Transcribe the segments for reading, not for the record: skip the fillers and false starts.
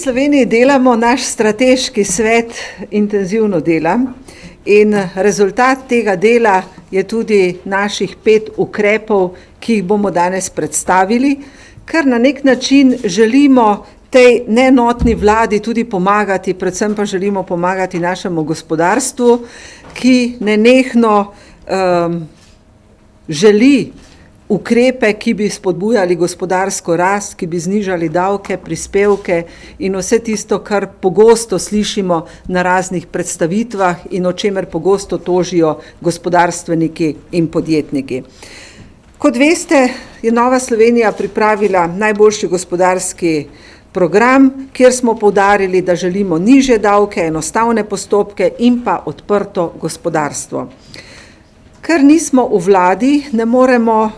Sloveniji delamo, naš strateški svet intenzivno dela in rezultat tega dela je tudi naših 5 ukrepov, ki jih bomo danes predstavili, ker na nek način želimo tej neenotni vladi tudi pomagati, predvsem pa želimo pomagati našemu gospodarstvu, ki nenehno želi ukrepe, ki bi spodbujali gospodarsko rast, ki bi znižali davke, prispevke in vse tisto, kar pogosto slišimo na raznih predstavitvah in o čemer pogosto tožijo gospodarstveniki in podjetniki. Kot veste, je Nova Slovenija pripravila najboljši gospodarski program, kjer smo poudarili, da želimo nižje davke, enostavne postopke in pa odprto gospodarstvo. Ker nismo v vladi, ne moremo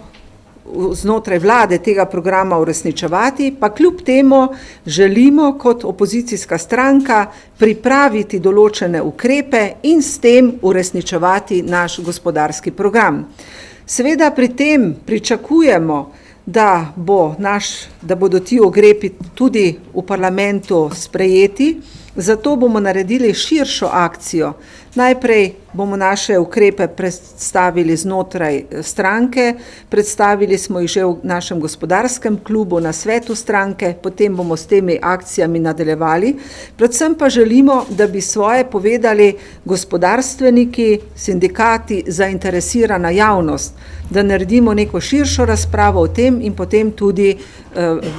znotraj vlade tega programa uresničevati, pa kljub temu želimo kot opozicijska stranka pripraviti določene ukrepe in s tem uresničevati naš gospodarski program. Seveda pri tem pričakujemo, da bodo ti ukrepi tudi v parlamentu sprejeti, zato bomo naredili širšo akcijo. Najprej bomo naše ukrepe predstavili znotraj stranke, predstavili smo jih že v našem gospodarskem klubu, na svetu stranke, potem bomo s temi akcijami nadaljevali. Predvsem pa želimo, da bi svoje povedali gospodarstveniki, sindikati, zainteresirana javnost, da naredimo neko širšo razpravo o tem in potem tudi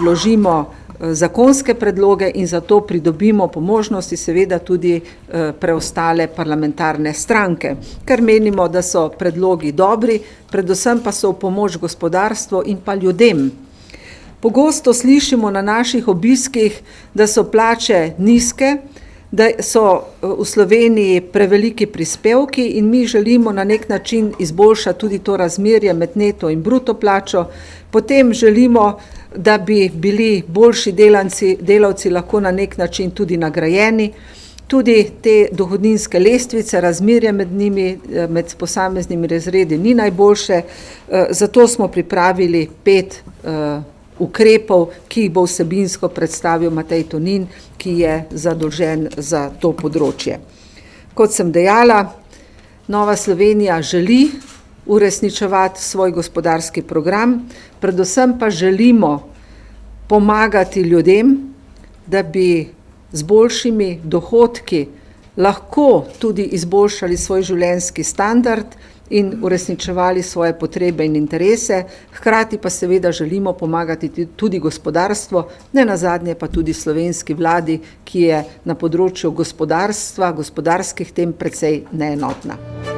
vložimo zakonske predloge in zato pridobimo po možnosti seveda tudi preostale parlamentarne stranke, ker menimo, da so predlogi dobri, predvsem pa so v pomoč gospodarstvu in pa ljudem. Pogosto slišimo na naših obiskih, da so plače nizke, da so v Sloveniji preveliki prispevki in mi želimo na nek način izboljšati tudi to razmerje med neto in bruto plačo, potem želimo, da bi bili boljši delavci lahko na nek način tudi nagrajeni, tudi te dohodninske lestvice, razmerje med njimi, med posameznimi razredi ni najboljše, zato smo pripravili 5 ukrepov, ki jih bo vsebinsko predstavil Matej Tonin, ki je zadolžen za to področje. Kot sem dejala, Nova Slovenija želi uresničevati svoj gospodarski program, predvsem pa želimo pomagati ljudem, da bi z boljšimi dohodki lahko tudi izboljšali svoj življenjski standard in uresničevali svoje potrebe in interese, hkrati pa seveda želimo pomagati tudi gospodarstvo, ne nazadnje pa tudi slovenski vladi, ki je na področju gospodarstva, gospodarskih tem precej neenotna.